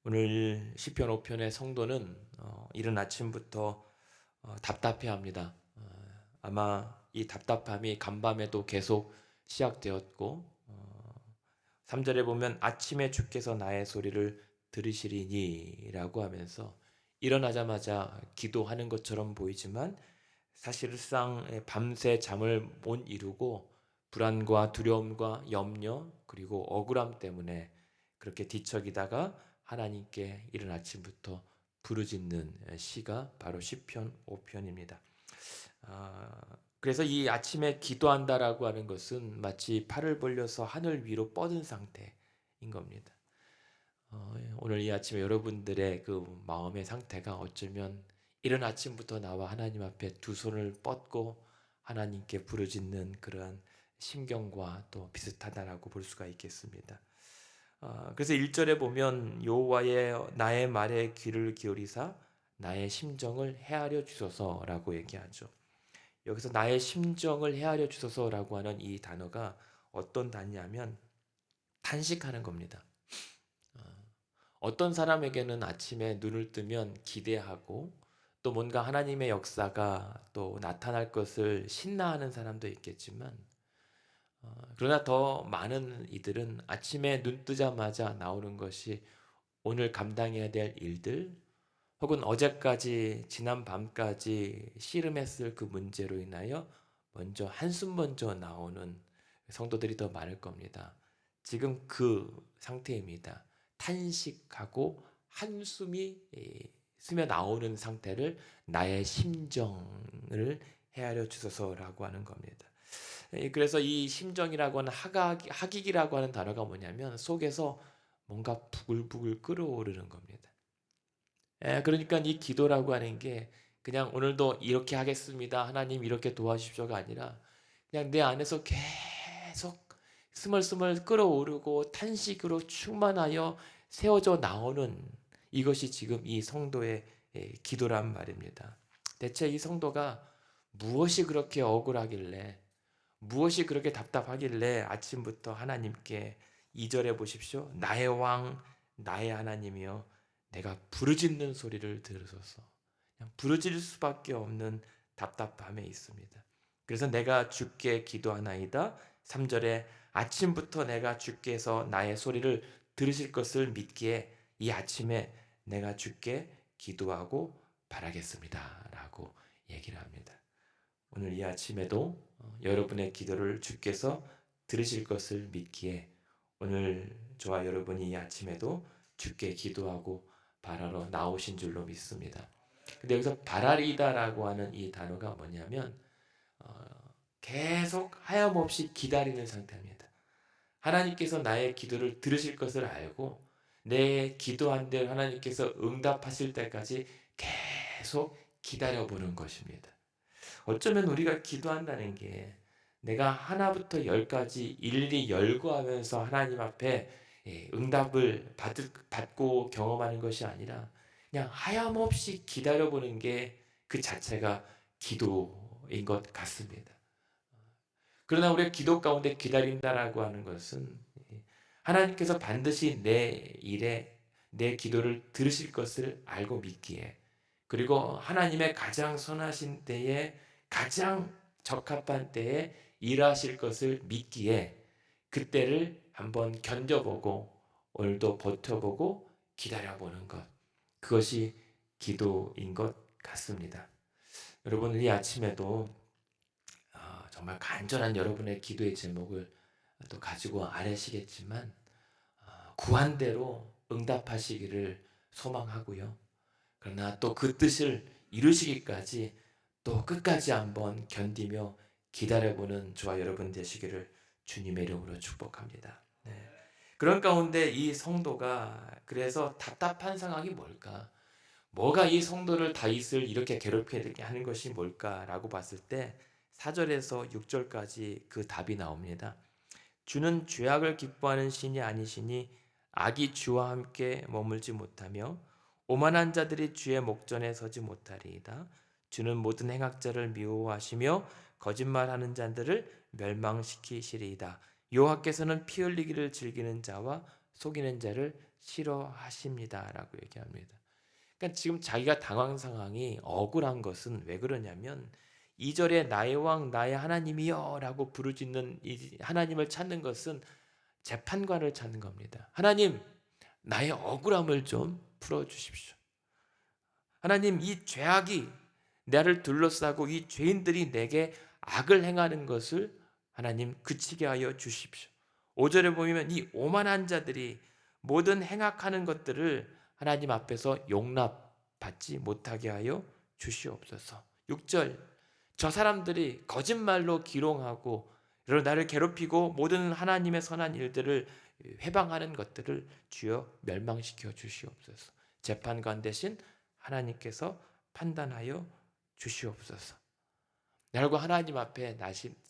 오늘 시편 5편의 성도는 이른 아침부터 답답해합니다. 아마 이 답답함이 간밤에도 계속 시작되었고 3절에 보면 아침에 주께서 나의 소리를 들으시리니 라고 하면서 일어나자마자 기도하는 것처럼 보이지만 사실상 밤새 잠을 못 이루고 불안과 두려움과 염려 그리고 억울함 때문에 그렇게 뒤척이다가 하나님께 이른 아침부터 부르짖는 시가 바로 시편 5편입니다. 그래서 이 아침에 기도한다라고 하는 것은 마치 팔을 벌려서 하늘 위로 뻗은 상태인 겁니다. 오늘 이 아침에 여러분들의 그 마음의 상태가 어쩌면 이른 아침부터 나와 하나님 앞에 두 손을 뻗고 하나님께 부르짖는 그러한 심경과 또 비슷하다라고 볼 수가 있겠습니다. 그래서 1절에 보면 여호와의 나의 말에 귀를 기울이사 나의 심정을 헤아려 주소서라고 얘기하죠. 여기서 나의 심정을 헤아려 주소서라고 하는 이 단어가 어떤 단어냐면 탄식하는 겁니다. 어떤 사람에게는 아침에 눈을 뜨면 기대하고 또 뭔가 하나님의 역사가 또 나타날 것을 신나하는 사람도 있겠지만 그러나 더 많은 이들은 아침에 눈 뜨자마자 나오는 것이 오늘 감당해야 될 일들 혹은 어제까지 지난 밤까지 씨름했을 그 문제로 인하여 한숨 먼저 나오는 성도들이 더 많을 겁니다. 지금 그 상태입니다. 탄식하고 한숨이 스며 나오는 상태를 나의 심정을 헤아려 주소서라고 하는 겁니다. 그래서 이 심정이라고 하는 하기기라고 하는 단어가 뭐냐면 속에서 뭔가 부글부글 끓어오르는 겁니다. 그러니까 이 기도라고 하는 게 그냥 오늘도 이렇게 하겠습니다. 하나님 이렇게 도와주십시오가 아니라 그냥 내 안에서 계속 스멀스멀 끓어오르고 탄식으로 충만하여 세워져 나오는 이것이 지금 이 성도의 기도란 말입니다. 대체 이 성도가 무엇이 그렇게 억울하길래 무엇이 그렇게 답답하길래 아침부터 하나님께 2절에 보십시오. 나의 왕 나의 하나님이여 내가 부르짖는 소리를 들으소서. 그냥 부르짖을 수밖에 없는 답답함에 있습니다. 그래서 내가 주께 기도하나이다. 3절에 아침부터 내가 주께서 나의 소리를 들으실 것을 믿기에 이 아침에 내가 주께 기도하고 바라겠습니다. 라고 얘기를 합니다. 오늘 이 아침에도 여러분의 기도를 주께서 들으실 것을 믿기에 오늘 저와 여러분이 이 아침에도 주께 기도하고 바라러 나오신 줄로 믿습니다. 근데 여기서 바라리다라고 하는 이 단어가 뭐냐면 계속 하염없이 기다리는 상태입니다. 하나님께서 나의 기도를 들으실 것을 알고 내 기도한 대로 하나님께서 응답하실 때까지 계속 기다려보는 것입니다. 어쩌면 우리가 기도한다는 게 내가 하나부터 열까지 일일이 열거하면서 하나님 앞에 응답을 받고 경험하는 것이 아니라 그냥 하염없이 기다려보는 게 그 자체가 기도인 것 같습니다. 그러나 우리가 기도 가운데 기다린다라고 하는 것은 하나님께서 반드시 내 일에 내 기도를 들으실 것을 알고 믿기에 그리고 하나님의 가장 선하신 때에 가장 적합한 때에 일하실 것을 믿기에 그때를 한번 견뎌보고 오늘도 버텨보고 기다려보는 것 그것이 기도인 것 같습니다. 여러분 이 아침에도 정말 간절한 여러분의 기도의 제목을 또 가지고 아뢰시겠지만 구한 대로 응답하시기를 소망하고요. 그러나 또 그 뜻을 이루시기까지 또 끝까지 한번 견디며 기다려보는 저와 여러분 되시기를 주님의 이름으로 축복합니다. 네. 그런 가운데 이 성도가 그래서 답답한 상황이 뭘까? 뭐가 이 성도를 다윗을 이렇게 괴롭게 하는 것이 뭘까라고 봤을 때 4절에서 6절까지 그 답이 나옵니다. 주는 죄악을 기뻐하는 신이 아니시니 악이 주와 함께 머물지 못하며 오만한 자들이 주의 목전에 서지 못하리이다. 주는 모든 행악자를 미워하시며 거짓말하는 자들을 멸망시키시리이다. 여호와께서는 피 흘리기를 즐기는 자와 속이는 자를 싫어하십니다라고 얘기합니다. 그러니까 지금 자기가 당한 상황이 억울한 것은 왜 그러냐면 2절에 나의 왕 나의 하나님이여 라고 부르짖는 이 하나님을 찾는 것은 재판관을 찾는 겁니다. 하나님, 나의 억울함을 좀 풀어주십시오. 하나님, 이 죄악이 나를 둘러싸고 이 죄인들이 내게 악을 행하는 것을 하나님 그치게 하여 주십시오. 5절에 보면 이 오만한 자들이 모든 행악하는 것들을 하나님 앞에서 용납받지 못하게 하여 주시옵소서. 6절, 저 사람들이 거짓말로 기롱하고 나를 괴롭히고 모든 하나님의 선한 일들을 회방하는 것들을 주여 멸망시켜 주시옵소서. 재판관 대신 하나님께서 판단하여 주시옵소서. 라고 하나님 앞에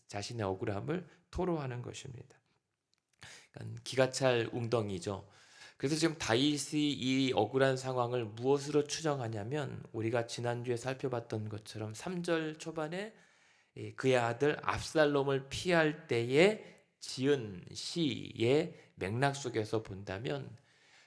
자신의 억울함을 토로하는 것입니다. 기가 찰 웅덩이죠. 그래서 지금 다윗이 이 억울한 상황을 무엇으로 추정하냐면 우리가 지난주에 살펴봤던 것처럼 3절 초반에 그의 아들 압살롬을 피할 때에 지은 시의 맥락 속에서 본다면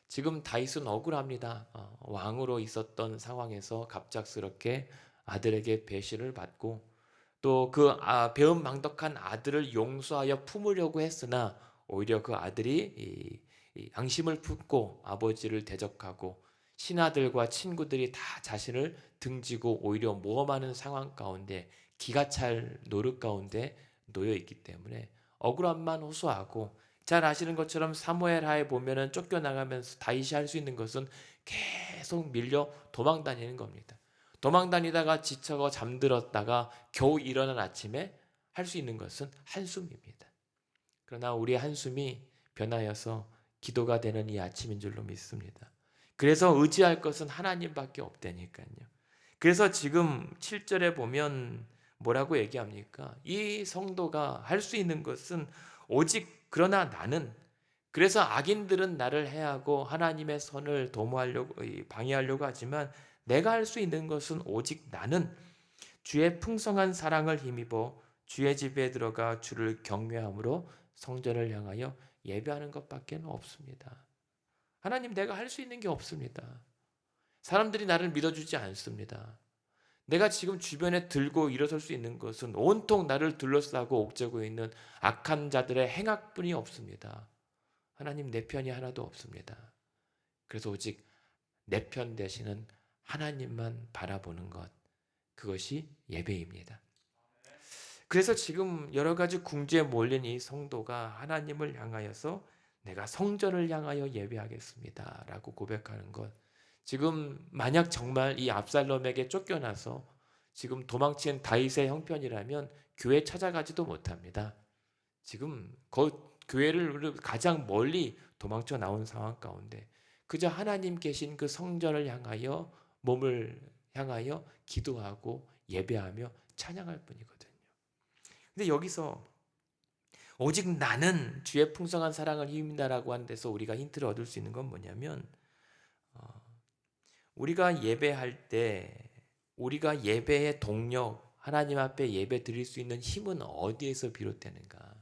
지금 다윗은 억울합니다. 왕으로 있었던 상황에서 갑작스럽게 아들에게 배신을 받고 또 그 배은망덕한 아들을 용서하여 품으려고 했으나 오히려 그 아들이 양심을 품고 아버지를 대적하고 신하들과 친구들이 다 자신을 등지고 오히려 모험하는 상황 가운데 기가 찰 노릇 가운데 놓여 있기 때문에 억울함만 호소하고 잘 아시는 것처럼 사무엘하에 보면은 쫓겨나가면서 다윗이 할 수 있는 것은 계속 밀려 도망 다니는 겁니다. 도망 다니다가 지쳐서 잠들었다가 겨우 일어난 아침에 할 수 있는 것은 한숨입니다. 그러나 우리의 한숨이 변하여서 기도가 되는 이 아침인 줄로 믿습니다. 그래서 의지할 것은 하나님밖에 없다니까요. 그래서 지금 7절에 보면 뭐라고 얘기합니까? 이 성도가 할 수 있는 것은 오직 그러나 나는 그래서 악인들은 나를 해하고 하나님의 선을 도모하려고 방해하려고 하지만 내가 할 수 있는 것은 오직 나는 주의 풍성한 사랑을 힘입어 주의 집에 들어가 주를 경외함으로 성전을 향하여 예배하는 것밖에 없습니다. 하나님, 내가 할 수 있는 게 없습니다. 사람들이 나를 믿어주지 않습니다. 내가 지금 주변에 들고 일어설 수 있는 것은 온통 나를 둘러싸고 옥죄고 있는 악한 자들의 행악뿐이 없습니다. 하나님, 내 편이 하나도 없습니다. 그래서 오직 내 편 되시는 하나님만 바라보는 것, 그것이 예배입니다. 그래서 지금 여러 가지 궁지에 몰린 이 성도가 하나님을 향하여서 내가 성전을 향하여 예배하겠습니다 라고 고백하는 것, 지금 만약 정말 이 압살롬에게 쫓겨나서 지금 도망친 다윗의 형편이라면 교회 찾아가지도 못합니다. 지금 교회를 가장 멀리 도망쳐 나온 상황 가운데 그저 하나님 계신 그 성전을 향하여 몸을 향하여 기도하고 예배하며 찬양할 뿐이거든요. 근데 여기서 오직 나는 주의 풍성한 사랑을 힘입니다라고 하는 데서 우리가 힌트를 얻을 수 있는 건 뭐냐면 우리가 예배할 때 우리가 예배의 동력, 하나님 앞에 예배 드릴 수 있는 힘은 어디에서 비롯되는가?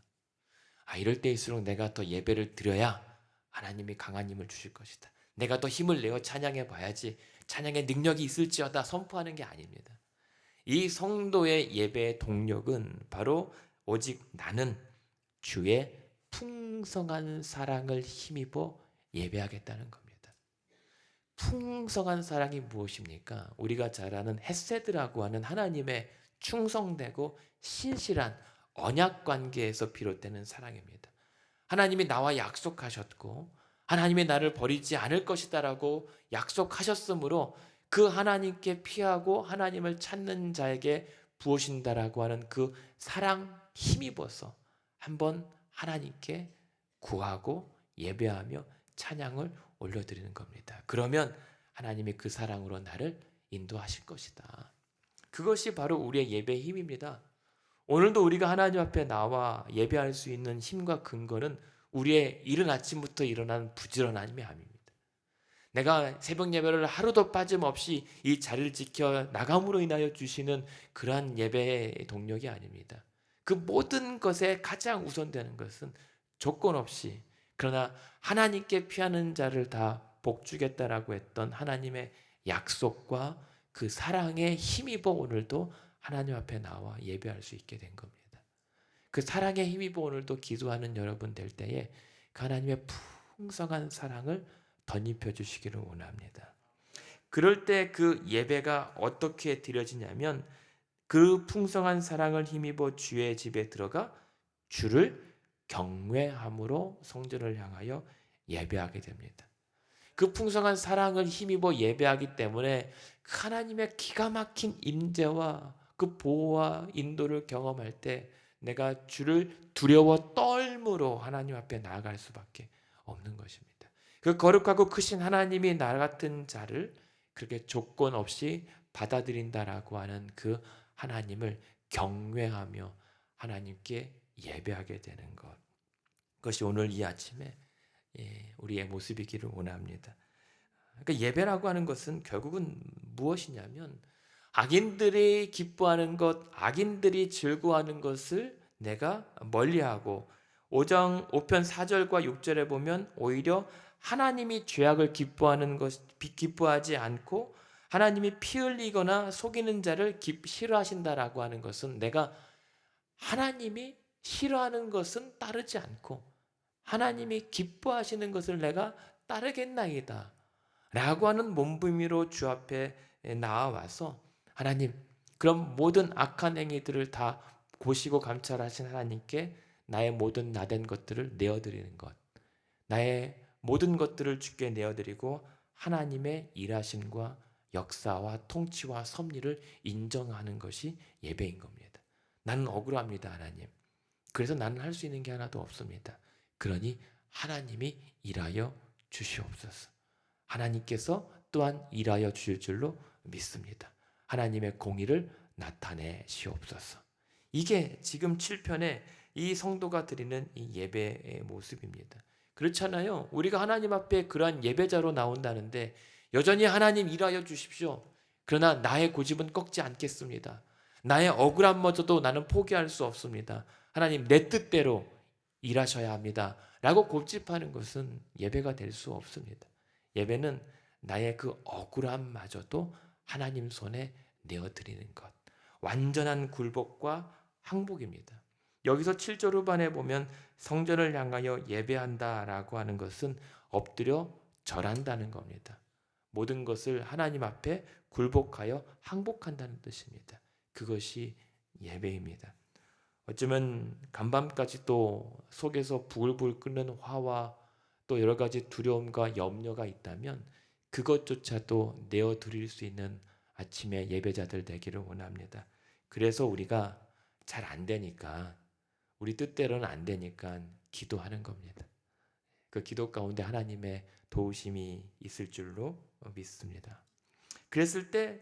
이럴 때일수록 내가 더 예배를 드려야 하나님이 강한 힘을 주실 것이다. 내가 더 힘을 내어 찬양해 봐야지 찬양의 능력이 있을지어다 선포하는 게 아닙니다. 이 성도의 예배의 동력은 바로 오직 나는 주의 풍성한 사랑을 힘입어 예배하겠다는 겁니다. 풍성한 사랑이 무엇입니까? 우리가 잘 아는 헤세드라고 하는 하나님의 충성되고 신실한 언약 관계에서 비롯되는 사랑입니다. 하나님이 나와 약속하셨고 하나님이 나를 버리지 않을 것이다라고 약속하셨으므로 그 하나님께 피하고 하나님을 찾는 자에게 부으신다라고 하는 그 사랑 힘입어서 한번 하나님께 구하고 예배하며 찬양을 올려드리는 겁니다. 그러면 하나님이 그 사랑으로 나를 인도하실 것이다. 그것이 바로 우리의 예배의 힘입니다. 오늘도 우리가 하나님 앞에 나와 예배할 수 있는 힘과 근거는 우리의 이른 아침부터 일어나는 부지런함이 아닙니다. 내가 새벽 예배를 하루도 빠짐없이 이 자리를 지켜 나감으로 인하여 주시는 그러한 예배의 동력이 아닙니다. 그 모든 것에 가장 우선되는 것은 조건 없이 그러나 하나님께 피하는 자를 다 복주겠다라고 했던 하나님의 약속과 그 사랑에 힘입어 오늘도 하나님 앞에 나와 예배할 수 있게 된 겁니다. 그 사랑에 힘입어 오늘도 기도하는 여러분 될 때에 그 하나님의 풍성한 사랑을 덧입혀 주시기를 원합니다. 그럴 때 그 예배가 어떻게 드려지냐면 그 풍성한 사랑을 힘입어 주의 집에 들어가 주를 경외함으로 성전을 향하여 예배하게 됩니다. 그 풍성한 사랑을 힘입어 예배하기 때문에 하나님의 기가 막힌 임재와 그 보호와 인도를 경험할 때 내가 주를 두려워 떨므로 하나님 앞에 나아갈 수밖에 없는 것입니다. 그 거룩하고 크신 하나님이 나 같은 자를 그렇게 조건 없이 받아들인다라고 하는 그 하나님을 경외하며 하나님께 예배하게 되는 것. 그것이 오늘 이 아침에 우리의 모습이기를 원합니다. 그러니까 예배라고 하는 것은 결국은 무엇이냐면 악인들이 기뻐하는 것, 악인들이 즐거워하는 것을 내가 멀리하고 5편 4절과 6절에 보면 오히려 하나님이 죄악을 기뻐하지 않고 하나님이 피 흘리거나 속이는 자를 싫어하신다라고 하는 것은 내가 하나님이 싫어하는 것은 따르지 않고 하나님이 기뻐하시는 것을 내가 따르겠나이다 라고 하는 몸부림으로 주 앞에 나와서 하나님, 그럼 모든 악한 행위들을 다 보시고 감찰하신 하나님께 나의 모든 나된 것들을 내어드리는 것, 나의 모든 것들을 주께 내어드리고 하나님의 일하심과 역사와 통치와 섭리를 인정하는 것이 예배인 겁니다. 나는 억울합니다, 하나님. 그래서 나는 할 수 있는 게 하나도 없습니다. 그러니 하나님이 일하여 주시옵소서. 하나님께서 또한 일하여 주실 줄로 믿습니다. 하나님의 공의를 나타내시옵소서. 이게 지금 7편의 이 성도가 드리는 이 예배의 모습입니다. 그렇잖아요. 우리가 하나님 앞에 그러한 예배자로 나온다는데 여전히 하나님 일하여 주십시오. 그러나 나의 고집은 꺾지 않겠습니다. 나의 억울함마저도 나는 포기할 수 없습니다. 하나님 내 뜻대로 일하셔야 합니다. 라고 고집하는 것은 예배가 될 수 없습니다. 예배는 나의 그 억울함마저도 하나님 손에 내어드리는 것. 완전한 굴복과 항복입니다. 여기서 7절 후반에 보면 성전을 향하여 예배한다라고 하는 것은 엎드려 절한다는 겁니다. 모든 것을 하나님 앞에 굴복하여 항복한다는 뜻입니다. 그것이 예배입니다. 어쩌면 간밤까지 또 속에서 부글부글 끓는 화와 또 여러 가지 두려움과 염려가 있다면 그것조차도 내어드릴 수 있는 아침의 예배자들 되기를 원합니다. 그래서 우리가 잘 안 되니까 우리 뜻대로는 안 되니까 기도하는 겁니다. 그 기도 가운데 하나님의 도우심이 있을 줄로 믿습니다. 그랬을 때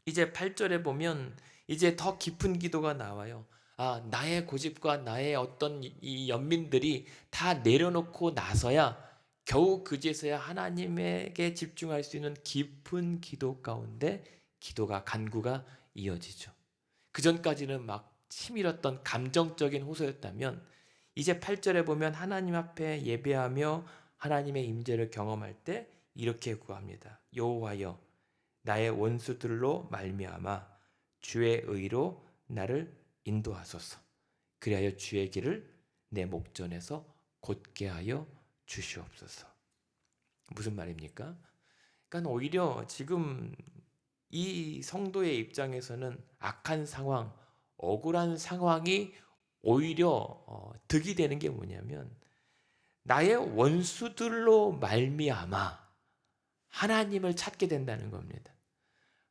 이제 8절에 보면 이제 더 깊은 기도가 나와요. 아, 나의 고집과 나의 어떤 이 연민들이 다 내려놓고 나서야 겨우 그제서야 하나님에게 집중할 수 있는 깊은 기도 가운데 기도가 간구가 이어지죠. 그 전까지는 막 치밀었던 감정적인 호소였다면 이제 8절에 보면 하나님 앞에 예배하며 하나님의 임재를 경험할 때 이렇게 구합니다. 여호와여 나의 원수들로 말미암아 주의 의로 나를 인도하소서. 그리하여 주의 길을 내 목전에서 곧게 하여 주시옵소서. 무슨 말입니까? 그러니까 오히려 지금 이 성도의 입장에서는 악한 상황, 억울한 상황이 오히려 득이 되는 게 뭐냐면 나의 원수들로 말미암아 하나님을 찾게 된다는 겁니다.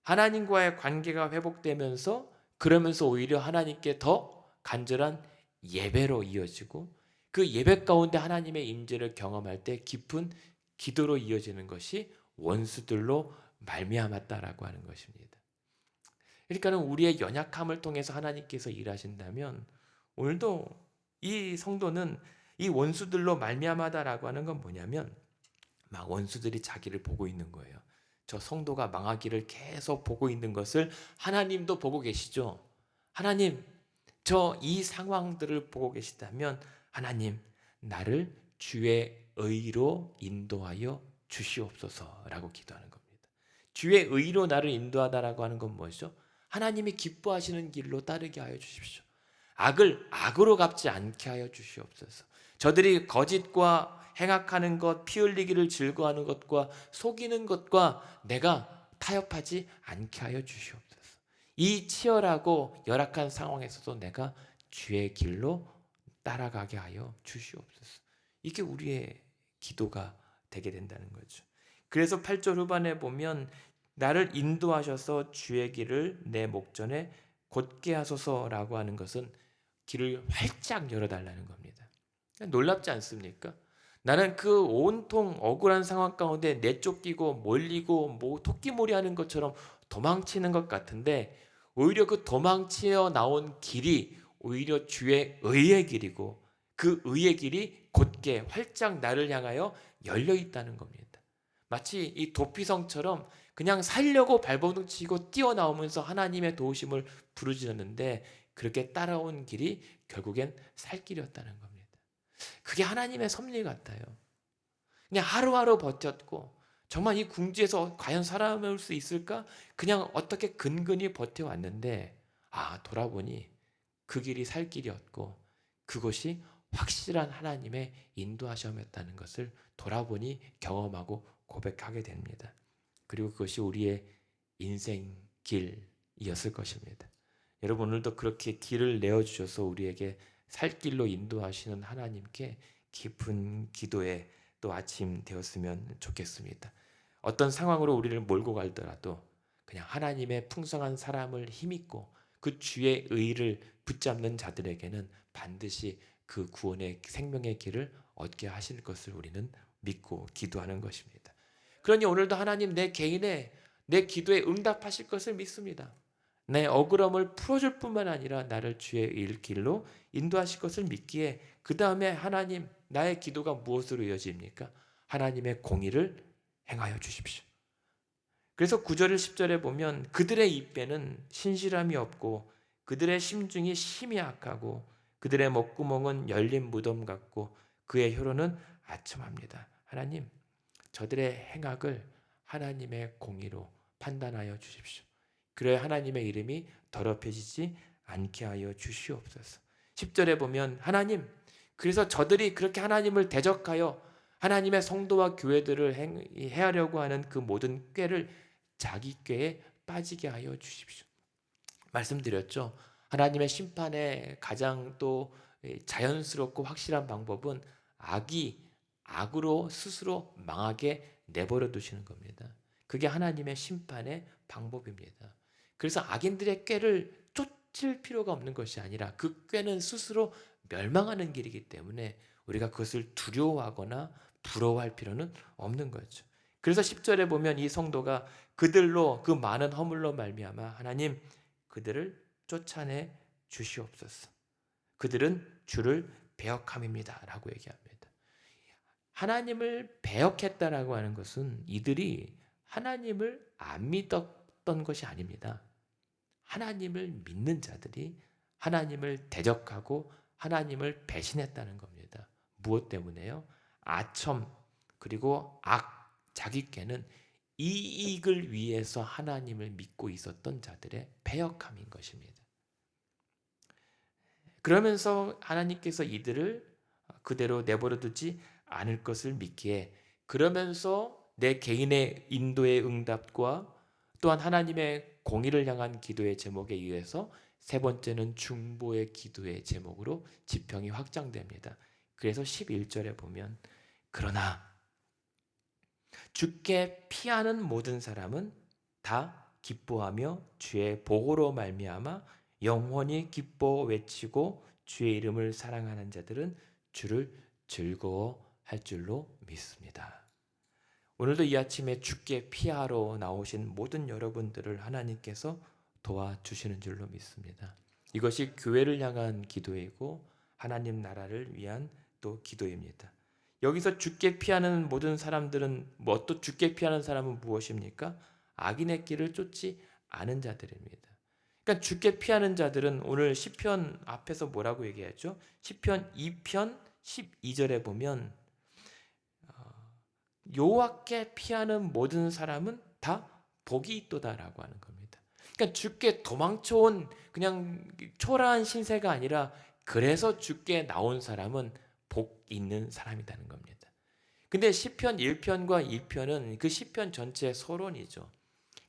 하나님과의 관계가 회복되면서 그러면서 오히려 하나님께 더 간절한 예배로 이어지고 그 예배 가운데 하나님의 임재를 경험할 때 깊은 기도로 이어지는 것이 원수들로 말미암았다라고 하는 것입니다. 그러니까는 우리의 연약함을 통해서 하나님께서 일하신다면 오늘도 이 성도는 이 원수들로 말미암았다라고 하는 건 뭐냐면 막 원수들이 자기를 보고 있는 거예요. 저 성도가 망하기를 계속 보고 있는 것을 하나님도 보고 계시죠. 하나님, 저 이 상황들을 보고 계시다면 하나님, 나를 주의 의로 인도하여 주시옵소서라고 기도하는 겁니다. 주의 의로 나를 인도하다라고 하는 건 뭐죠? 하나님이 기뻐하시는 길로 따르게 하여 주십시오. 악을 악으로 갚지 않게 하여 주시옵소서. 저들이 거짓과 행악하는 것, 피 흘리기를 즐거워하는 것과 속이는 것과 내가 타협하지 않게 하여 주시옵소서. 이 치열하고 열악한 상황에서도 내가 주의 길로 따라가게 하여 주시옵소서. 이게 우리의 기도가 되게 된다는 거죠. 그래서 8절 후반에 보면 나를 인도하셔서 주의 길을 내 목전에 곧게 하소서라고 하는 것은 길을 활짝 열어달라는 겁니다. 놀랍지 않습니까? 나는 그 온통 억울한 상황 가운데 내쫓기고 몰리고 뭐 토끼몰이 하는 것처럼 도망치는 것 같은데 오히려 그 도망치어 나온 길이 오히려 주의 의의 길이고 그 의의 길이 곧게 활짝 나를 향하여 열려 있다는 겁니다. 마치 이 도피성처럼 그냥 살려고 발버둥 치고 뛰어나오면서 하나님의 도우심을 부르짖었는데 그렇게 따라온 길이 결국엔 살 길이었다는 겁니다. 그게 하나님의 섭리 같아요. 그냥 하루하루 버텼고 정말 이 궁지에서 과연 살아남을 수 있을까? 그냥 어떻게 근근히 버텨왔는데 돌아보니 그 길이 살 길이었고 그것이 확실한 하나님의 인도하심이었다는 것을 돌아보니 경험하고 고백하게 됩니다. 그리고 그것이 우리의 인생 길이었을 것입니다. 여러분 오늘도 그렇게 길을 내어주셔서 우리에게 살 길로 인도하시는 하나님께 깊은 기도의 또 아침 되었으면 좋겠습니다. 어떤 상황으로 우리를 몰고 가더라도 그냥 하나님의 풍성한 사람을 힘입고 그 주의 의를 붙잡는 자들에게는 반드시 그 구원의 생명의 길을 얻게 하실 것을 우리는 믿고 기도하는 것입니다. 그러니 오늘도 하나님 내 개인의 내 기도에 응답하실 것을 믿습니다. 내 억울함을 풀어줄 뿐만 아니라 나를 주의 길로 인도하실 것을 믿기에 그 다음에 하나님 나의 기도가 무엇으로 이어집니까? 하나님의 공의를 행하여 주십시오. 그래서 9절 10절에 보면 그들의 입에는 신실함이 없고 그들의 심중이 심히 악하고 그들의 목구멍은 열린 무덤 같고 그의 혀로는 아첨합니다. 하나님 저들의 행악을 하나님의 공의로 판단하여 주십시오. 그래야 하나님의 이름이 더럽혀지지 않게 하여 주시옵소서. 10절에 보면 하나님 그래서 저들이 그렇게 하나님을 대적하여 하나님의 성도와 교회들을 해하려고 하는 그 모든 꾀를 자기 꾀에 빠지게 하여 주십시오. 말씀드렸죠. 하나님의 심판의 가장 또 자연스럽고 확실한 방법은 악이 악으로 스스로 망하게 내버려 두시는 겁니다. 그게 하나님의 심판의 방법입니다. 그래서 악인들의 꾀를 쫓을 필요가 없는 것이 아니라 그 꾀는 스스로 멸망하는 길이기 때문에 우리가 그것을 두려워하거나 부러워할 필요는 없는 거죠. 그래서 10절에 보면 이 성도가 그들로 그 많은 허물로 말미암아 하나님 그들을 쫓아내 주시옵소서. 그들은 주를 배역함입니다 라고 얘기합니다. 하나님을 배역했다라고 하는 것은 이들이 하나님을 안 믿었던 것이 아닙니다. 하나님을 믿는 자들이 하나님을 대적하고 하나님을 배신했다는 겁니다. 무엇 때문에요? 아첨 그리고 악, 자기 꾀는 이익을 위해서 하나님을 믿고 있었던 자들의 배역함인 것입니다. 그러면서 하나님께서 이들을 그대로 내버려 두지 않을 것을 믿기에 그러면서 내 개인의 인도의 응답과 또한 하나님의 공의를 향한 기도의 제목에 의해서 세 번째는 중보의 기도의 제목으로 지평이 확장됩니다. 그래서 11절에 보면 그러나 주께 피하는 모든 사람은 다 기뻐하며 주의 보호로 말미암아 영원히 기뻐 외치고 주의 이름을 사랑하는 자들은 주를 즐거워할 줄로 믿습니다. 오늘도 이 아침에 주께 피하러 나오신 모든 여러분들을 하나님께서 도와주시는 줄로 믿습니다. 이것이 교회를 향한 기도이고 하나님 나라를 위한 또 기도입니다. 여기서 주께 피하는 모든 사람들은 또 주께 피하는 사람은 무엇입니까? 악인의 길을 쫓지 않은 자들입니다. 그러니까 주께 피하는 자들은 오늘 시편 앞에서 뭐라고 얘기했죠? 시편 2편 12절에 보면 여호와께 피하는 모든 사람은 다 복이 있도다라고 하는 겁니다. 그러니까 주께 도망쳐온 그냥 초라한 신세가 아니라 그래서 주께 나온 사람은 복 있는 사람이라는 겁니다. 근데 시편 1편과 2편은 그 시편 전체의 서론이죠.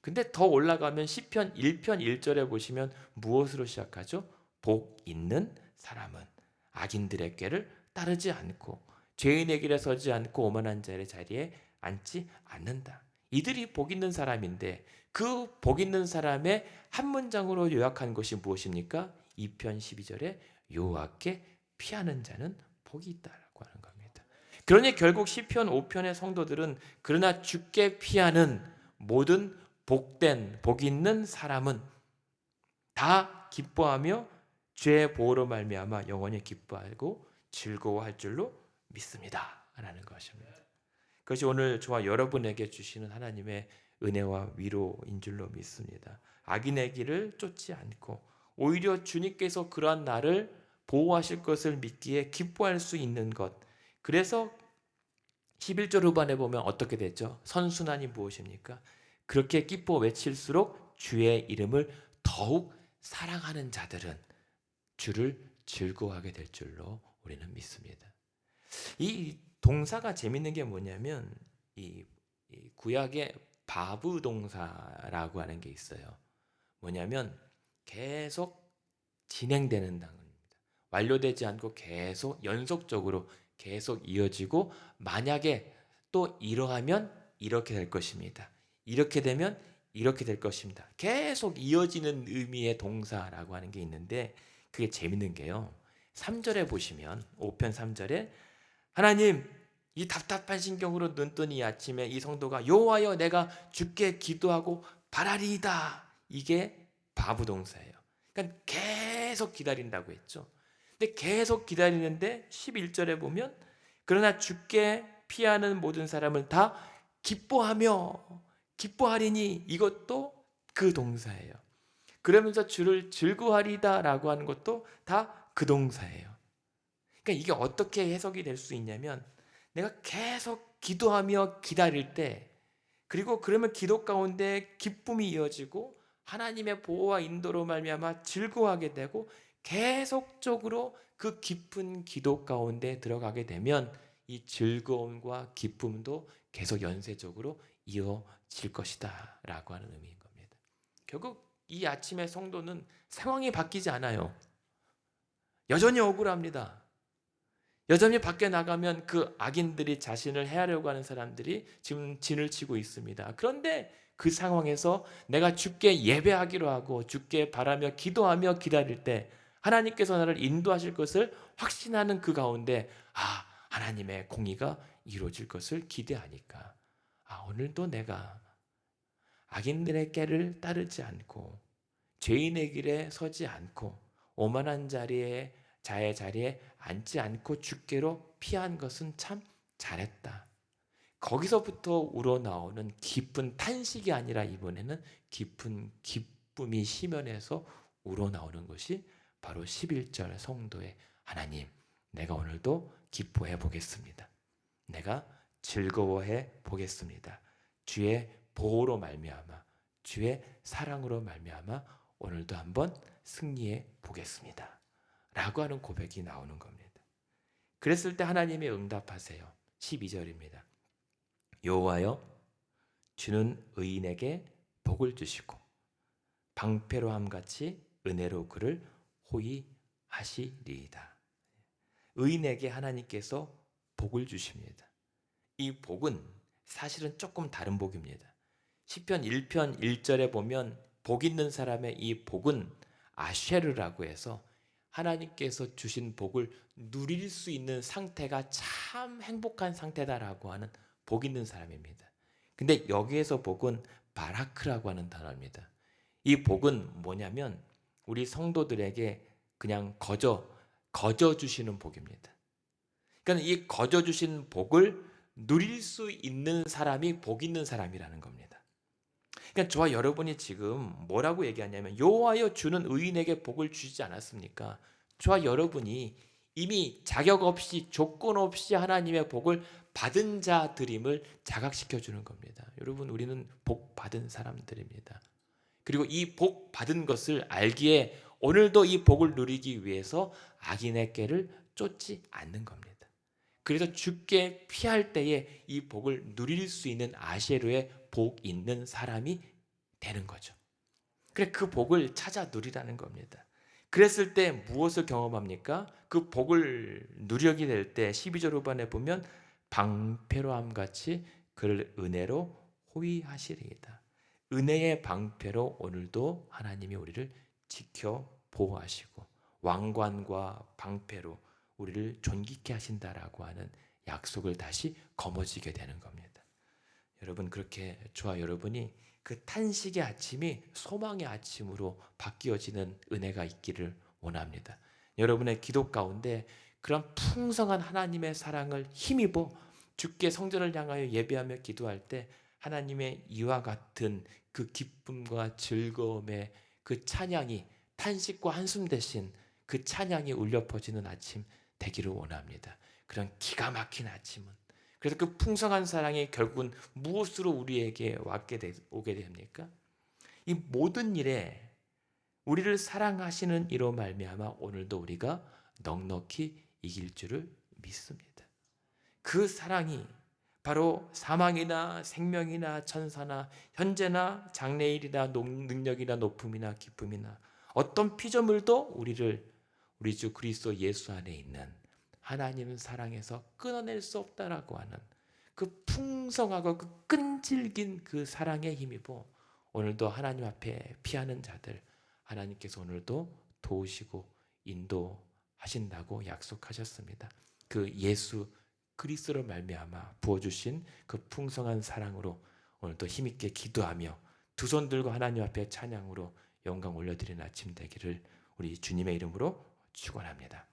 근데 더 올라가면 시편 1편 1절에 보시면 무엇으로 시작하죠? 복 있는 사람은 악인들의 꾀를 따르지 않고 죄인의 길에 서지 않고 오만한 자의 자리에 앉지 않는다. 이들이 복 있는 사람인데 그 복 있는 사람의 한 문장으로 요약한 것이 무엇입니까? 2편 12절에 여호와께 피하는 자는 복이 있다라고 하는 겁니다. 그러니 결국 시편 5편의 성도들은 그러나 주께 피하는 모든 복된 복 있는 사람은 다 기뻐하며 주의 보호로 말미암아 영원히 기뻐하고 즐거워할 줄로 믿습니다 라는 것입니다. 그것이 오늘 저와 여러분에게 주시는 하나님의 은혜와 위로인 줄로 믿습니다. 악인의 길을 쫓지 않고 오히려 주님께서 그러한 나를 보호하실 것을 믿기에 기뻐할 수 있는 것. 그래서 11절 후반에 보면 어떻게 됐죠? 선순환이 무엇입니까? 그렇게 기뻐 외칠수록 주의 이름을 더욱 사랑하는 자들은 주를 즐거워하게 될 줄로 우리는 믿습니다. 이 동사가 재밌는 게 뭐냐면 이 구약의 바브 동사라고 하는 게 있어요. 뭐냐면 계속 진행되는 단어입니다. 완료되지 않고 계속 연속적으로 계속 이어지고 만약에 또 이러하면 이렇게 될 것입니다. 이렇게 되면 이렇게 될 것입니다. 계속 이어지는 의미의 동사라고 하는 게 있는데 그게 재밌는 게요. 3절에 보시면 5편 3절에 하나님 이 답답한 심경으로 눈 뜬 이 아침에 이 성도가 여호와여 내가 주께 기도하고 바라리이다. 이게 바브동사예요. 그러니까 계속 기다린다고 했죠. 근데 계속 기다리는데 11절에 보면 그러나 주께 피하는 모든 사람은 다 기뻐하며 기뻐하리니 이것도 그 동사예요. 그러면서 주를 즐거워하리다라고 하는 것도 다 그 동사예요. 그러니까 이게 어떻게 해석이 될 수 있냐면 내가 계속 기도하며 기다릴 때 그리고 그러면 기도 가운데 기쁨이 이어지고 하나님의 보호와 인도로 말미암아 즐거워하게 되고 계속적으로 그 깊은 기도 가운데 들어가게 되면 이 즐거움과 기쁨도 계속 연쇄적으로 이어질 것이다 라고 하는 의미인 겁니다. 결국 이 아침의 성도는 상황이 바뀌지 않아요. 여전히 억울합니다. 여전히 밖에 나가면 그 악인들이 자신을 해하려고 하는 사람들이 지금 진을 치고 있습니다. 그런데 그 상황에서 내가 주께 예배하기로 하고 주께 바라며 기도하며 기다릴 때 하나님께서 나를 인도하실 것을 확신하는 그 가운데 하나님의 공의가 이루어질 것을 기대하니까 오늘도 내가 악인들의 꾀를 따르지 않고 죄인의 길에 서지 않고 오만한 자의 자리에 앉지 않고 주께로 피한 것은 참 잘했다. 거기서부터 우러나오는 깊은 탄식이 아니라 이번에는 깊은 기쁨이 심연에서 우러나오는 것이 바로 11절 성도의 하나님, 내가 오늘도 기뻐해 보겠습니다. 내가 즐거워해 보겠습니다. 주의 보호로 말미암아 주의 사랑으로 말미암아 오늘도 한번 승리해 보겠습니다. 라고 하는 고백이 나오는 겁니다. 그랬을 때 하나님이 응답하세요. 12절입니다. 여호와여 주는 의인에게 복을 주시고 방패로함 같이 은혜로 그를 호위하시리이다. 의인에게 하나님께서 복을 주십니다. 이 복은 사실은 조금 다른 복입니다. 시편 1편 1절에 보면 복 있는 사람의 이 복은 아쉐르라고 해서 하나님께서 주신 복을 누릴 수 있는 상태가 참 행복한 상태다라고 하는 복 있는 사람입니다. 근데 여기에서 복은 바라크라고 하는 단어입니다. 이 복은 뭐냐면 우리 성도들에게 그냥 거저 주시는 복입니다. 그러니까 이 거저 주신 복을 누릴 수 있는 사람이 복 있는 사람이라는 겁니다. 그러니까 저와 여러분이 지금 뭐라고 얘기하냐면 여호와여 주는 의인에게 복을 주시지 않았습니까? 저와 여러분이 이미 자격 없이 조건 없이 하나님의 복을 받은 자들임을 자각시켜 주는 겁니다. 여러분, 우리는 복 받은 사람들입니다. 그리고 이 복 받은 것을 알기에 오늘도 이 복을 누리기 위해서 악인의 꾀를 쫓지 않는 겁니다. 그래서 죽게 피할 때에 이 복을 누릴 수 있는 아셰르의 복 있는 사람이 되는 거죠. 그래, 그 복을 찾아 누리라는 겁니다. 그랬을 때 무엇을 경험합니까? 그 복을 누리게 될 때 12절 후반에 보면 방패로함 같이 그를 은혜로 호위하시리이다. 은혜의 방패로 오늘도 하나님이 우리를 지켜 보호하시고 왕관과 방패로 우리를 존귀케 하신다라고 하는 약속을 다시 거머쥐게 되는 겁니다. 여러분, 그렇게 저와 여러분이 그 탄식의 아침이 소망의 아침으로 바뀌어지는 은혜가 있기를 원합니다. 여러분의 기도 가운데 그런 풍성한 하나님의 사랑을 힘입어 주께 성전을 향하여 예배하며 기도할 때 하나님의 이와 같은 그 기쁨과 즐거움의 그 찬양이 탄식과 한숨 대신 그 찬양이 울려 퍼지는 아침 되기를 원합니다. 그런 기가 막힌 아침은, 그래서 그 풍성한 사랑이 결국은 무엇으로 우리에게 오게 됩니까? 이 모든 일에 우리를 사랑하시는 이로 말미암아 오늘도 우리가 넉넉히 이길 줄을 믿습니다. 그 사랑이 바로 사망이나 생명이나 천사나 현재나 장래일이나 능력이나 높음이나 기쁨이나 어떤 피조물도 우리 주 그리스도 예수 안에 있는 하나님 사랑에서 끊어낼 수 없다라고 하는 그 풍성하고 그 끈질긴 그 사랑에 힘입어 오늘도 하나님 앞에 피하는 자들 하나님께서 오늘도 도우시고 인도하신다고 약속하셨습니다. 그 예수 그리스도로 말미암아 부어주신 그 풍성한 사랑으로 오늘도 힘있게 기도하며 두 손 들고 하나님 앞에 찬양으로 영광 올려드리는 아침 되기를 우리 주님의 이름으로 축원합니다.